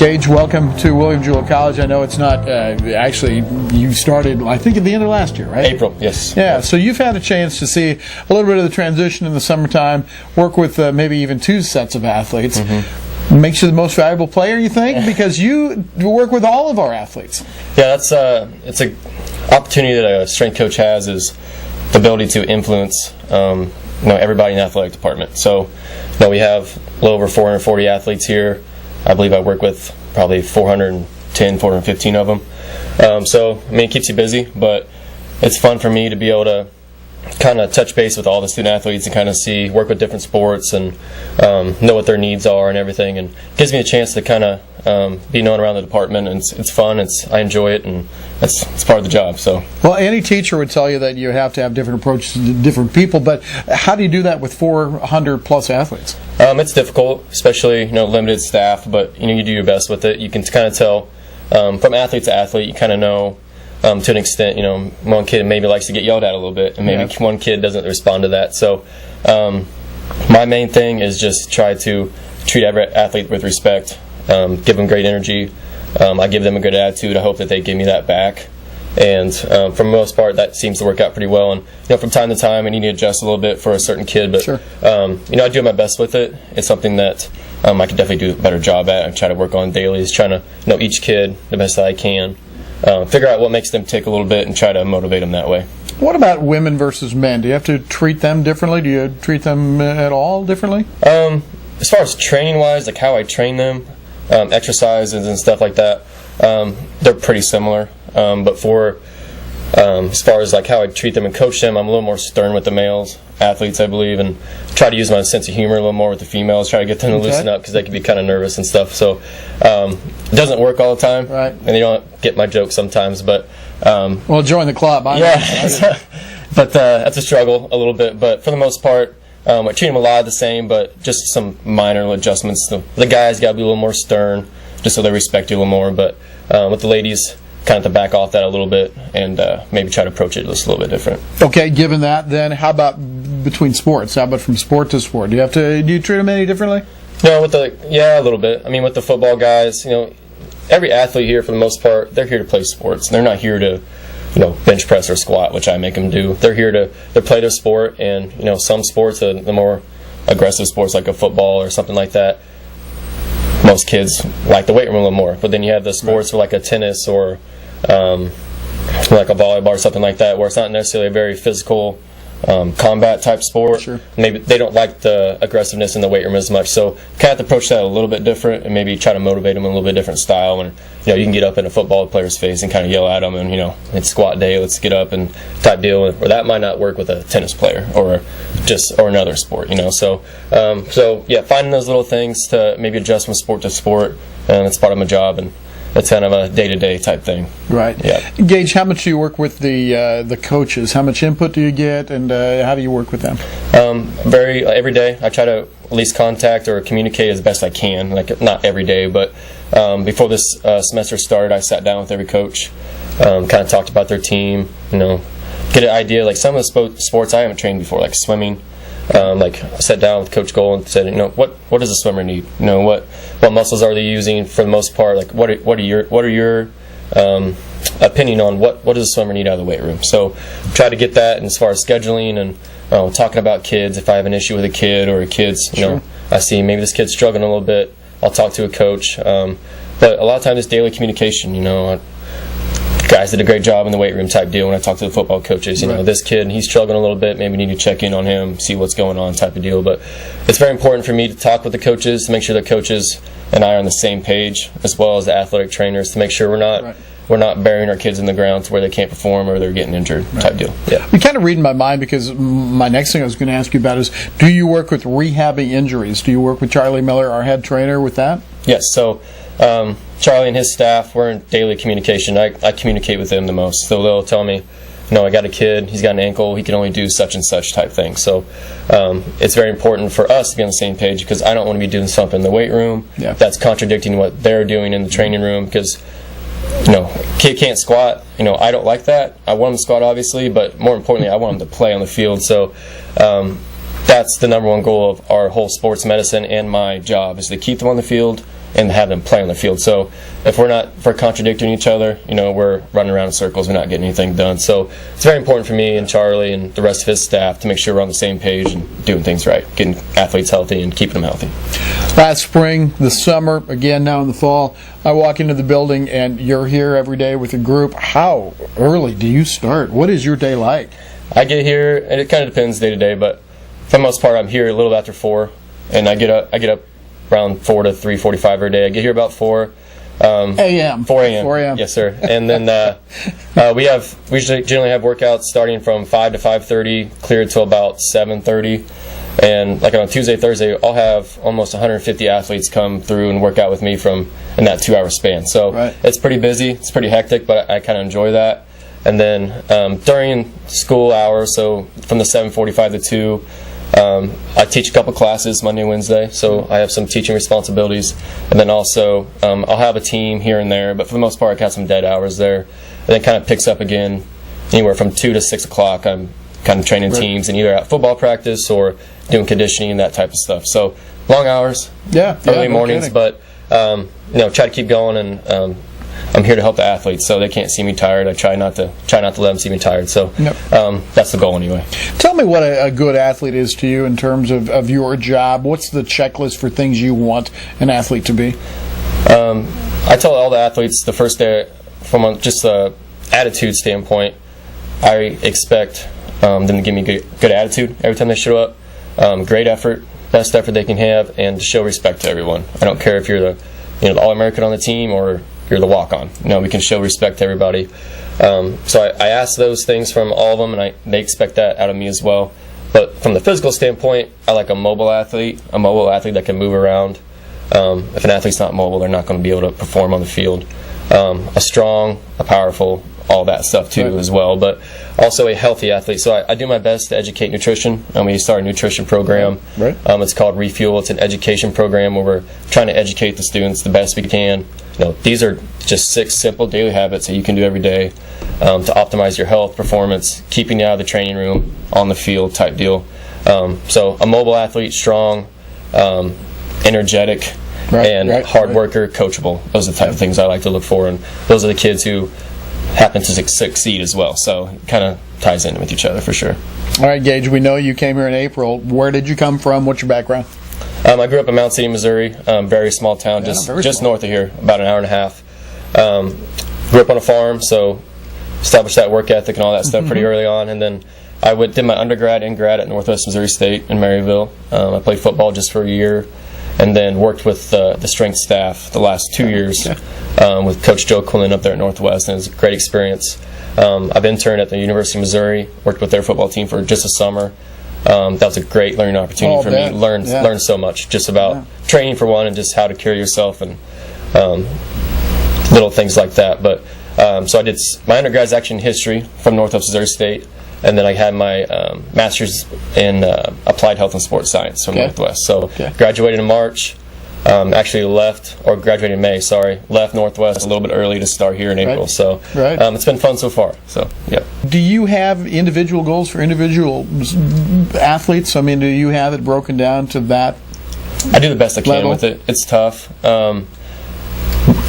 Gage, welcome to William Jewell College. I know it's not, actually, you started, I think, at the end of last year, right? April, yes. Yeah, so you've had a chance to see a little bit of the transition in the summertime, work with maybe even two sets of athletes. Mm-hmm. Makes you the most valuable player, you think? Because you work with all of our athletes. Yeah, it's an opportunity that a strength coach has, is the ability to influence everybody in the athletic department. So we have a little over 440 athletes here. I believe I work with probably 410, 415 of them. So, I mean, it keeps you busy, but it's fun for me to be able to kind of touch base with all the student athletes and kind of work with different sports and know what their needs are and everything. And it gives me a chance to kind of be known around the department. And it's fun. I enjoy it, and it's part of the job. So, well, any teacher would tell you that you have to have different approaches to different people. But how do you do that with 400 plus athletes? It's difficult, especially limited staff. But you do your best with it. You can kind of tell from athlete to athlete. You kind of know. To an extent, one kid maybe likes to get yelled at a little bit, and maybe one kid doesn't respond to that. So, my main thing is just try to treat every athlete with respect, give them great energy. I give them a good attitude. I hope that they give me that back. And for the most part, that seems to work out pretty well. And from time to time, I need to adjust a little bit for a certain kid, but sure. I do my best with it. It's something that I can definitely do a better job at. I try to work on daily, is trying to know each kid the best that I can. Figure out what makes them tick a little bit and try to motivate them that way. What about women versus men? Do you have to treat them differently? Do you treat them at all differently? As far as training-wise, like how I train them, exercises and stuff like that, they're pretty similar. But for as far as like how I treat them and coach them, I'm a little more stern with the males athletes, I believe, and try to use my sense of humor a little more with the females, try to get them to loosen up because they can be kind of nervous and stuff. So it doesn't work all the time, right? And they don't get my jokes sometimes, but well, join the club. But that's a struggle a little bit. But for the most part, I treat them a lot the same, but just some minor adjustments. The guys got to be a little more stern, just so they respect you a little more. But with the ladies, kind of to back off that a little bit and maybe try to approach it just a little bit different. Okay, given that, then how about between sports? How about from sport to sport? Do you treat them any differently? No, a little bit. I mean, with the football guys, every athlete here for the most part, they're here to play sports. They're not here to bench press or squat, which I make them do. They're here to play their sport, and some sports, the more aggressive sports like a football or something like that, most kids like the weight room a little more. But then you have the sports like a tennis or like a volleyball or something like that, where it's not necessarily a very physical combat type sport. Sure. Maybe they don't like the aggressiveness in the weight room as much, so kind of have to approach that a little bit different and maybe try to motivate them in a little bit different style. And you can get up in a football player's face and kind of yell at them, and it's squat day, let's get up and type deal. Or that might not work with a tennis player or another sport. So yeah, finding those little things to maybe adjust from sport to sport, and it's part of my job, and it's kind of a day-to-day type thing. Right. Yeah. Gage, how much do you work with the coaches? How much input do you get, and how do you work with them? Every day. I try to at least contact or communicate as best I can. Like, not every day, but before this semester started, I sat down with every coach, kind of talked about their team, get an idea. Like some of the sports I haven't trained before, like swimming. I sat down with Coach Cole and said, what does a swimmer need? What muscles are they using for the most part? Like, what are your opinion on what does a swimmer need out of the weight room? So try to get that. And as far as scheduling and talking about kids, if I have an issue with a kid or a kid's, sure. I see maybe this kid's struggling a little bit, I'll talk to a coach. But a lot of times it's daily communication. Guys did a great job in the weight room type deal when I talk to the football coaches. Right. This kid, he's struggling a little bit, maybe need to check in on him, see what's going on type of deal. But it's very important for me to talk with the coaches, to make sure the coaches and I are on the same page, as well as the athletic trainers, to make sure we're not burying our kids in the ground to where they can't perform or they're getting injured type deal. Yeah. You're kind of reading my mind, because my next thing I was going to ask you about is, do you work with rehabbing injuries? Do you work with Charlie Miller, our head trainer, with that? Yes. So Charlie and his staff, we're in daily communication. I communicate with them the most. So they'll tell me, I got a kid, he's got an ankle, he can only do such and such type thing. So it's very important for us to be on the same page, because I don't want to be doing something in the weight room that's contradicting what they're doing in the training room, because kid can't squat. I don't like that. I want him to squat, obviously, but more importantly, I want him to play on the field. So that's the number one goal of our whole sports medicine and my job, is to keep them on the field, and have them play on the field. So if we're contradicting each other, we're running around in circles, we're not getting anything done. So it's very important for me and Charlie and the rest of his staff to make sure we're on the same page and doing things right, getting athletes healthy and keeping them healthy. Last spring, the summer, again now in the fall, I walk into the building and you're here every day with a group. How early do you start? What is your day like? I get here, and it kind of depends day to day, but for the most part, I'm here a little after 4, and I get up around 4 to 3:45 every day. I get here about 4 a.m. 4 a.m. 4 a.m. Yes, sir. And then we generally have workouts starting from 5 to 5:30, cleared till about 7:30. And like on Tuesday, Thursday, I'll have almost 150 athletes come through and work out with me in that 2-hour span. So It's pretty busy, it's pretty hectic, but I kind of enjoy that. And then during school hours, so from the 7:45 to 2, I teach a couple classes Monday and Wednesday, so I have some teaching responsibilities. And then also I'll have a team here and there, but for the most part I got some dead hours there. And then kind of picks up again anywhere from 2 to 6 o'clock. I'm kind of training teams and either at football practice or doing conditioning and that type of stuff. So long hours, early mornings, but try to keep going, and I'm here to help the athletes, so they can't see me tired. I try not to let them see me tired. So that's the goal anyway. Tell me what a good athlete is to you in terms of your job. What's the checklist for things you want an athlete to be? I tell all the athletes the first day, from just a attitude standpoint, I expect them to give me good attitude every time they show up. Great effort, best effort they can have, and to show respect to everyone. I don't care if you're the All-American on the team or you're the walk-on. We can show respect to everybody. So I ask those things from all of them, and they expect that out of me as well. But from the physical standpoint, I like a mobile athlete that can move around. If an athlete's not mobile, they're not going to be able to perform on the field. A strong, a powerful, all that stuff too as well, but also a healthy athlete. So I do my best to educate nutrition. We start a nutrition program. It's called Refuel. It's an education program where we're trying to educate the students the best we can. These are just 6 simple daily habits that you can do every day to optimize your health, performance, keeping you out of the training room, on the field type deal. So a mobile athlete, strong, energetic, and hard worker, coachable. Those are the type of things I like to look for, and those are the kids who happen to succeed as well. So it kind of ties in with each other for sure. All right, Gage, we know you came here in April. Where did you come from? What's your background? I grew up in Mount City, Missouri, very small town, just north of here, about an hour and a half. Grew up on a farm, so established that work ethic and all that stuff pretty early on. And then I did my undergrad and grad at Northwest Missouri State in Maryville. I played football just for a year, and then worked with the strength staff the last 2 years with Coach Joe Quillen up there at Northwest, and it was a great experience. I've interned at the University of Missouri, worked with their football team for just a summer. That was a great learning opportunity for me. Learned so much just about training for one, and just how to carry yourself, and little things like that. But so I did my undergrad's actually in history from Northwest Missouri State, and then I had my master's in applied health and sports science from Northwest. So graduated in March. Graduated in May. Left Northwest a little bit early to start here in April. So it's been fun so far. So Do you have individual goals for individual athletes? I mean, do you have it broken down to that? I do the best I can with it. It's tough.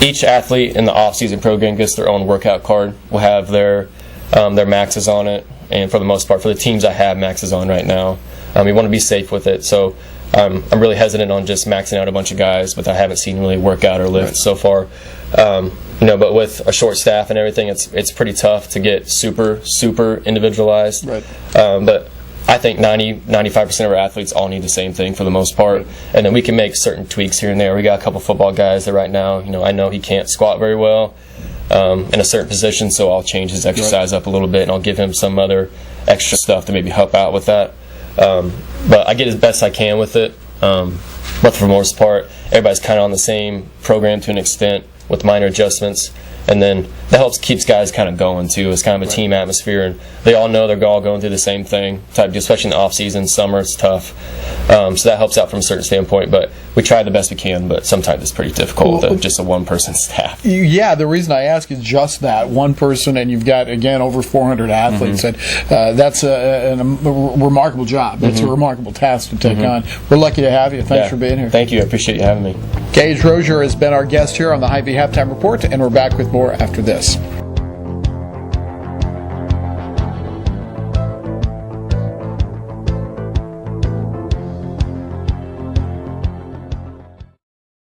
Each athlete in the off-season program gets their own workout card. We'll have their maxes on it, and for the most part, for the teams I have maxes on right now, we want to be safe with it. So I'm really hesitant on just maxing out a bunch of guys, but I haven't seen really work out or lift so far. But with a short staff and everything, it's pretty tough to get super individualized. But I think 95% of our athletes all need the same thing for the most part, and then we can make certain tweaks here and there. We got a couple football guys that right now, I know he can't squat very well in a certain position, so I'll change his exercise up a little bit, and I'll give him some other extra stuff to maybe help out with that. But I get as best I can with it. But for the most part, everybody's kind of on the same program to an extent with minor adjustments. And then that keeps guys kind of going too. It's kind of a team atmosphere, and they all know they're all going through the same thing, especially in the off season. Summer, it's tough. So that helps out from a certain standpoint. But we try the best we can, but sometimes it's pretty difficult with just a one-person staff. Yeah, the reason I ask is just that one person, and you've got, again, over 400 athletes, and that's a remarkable job. That's a remarkable task to take on. We're lucky to have you. Thanks for being here. Thank you. I appreciate you having me. Gage Rosier has been our guest here on the HyVee Halftime Report, and we're back with more after this.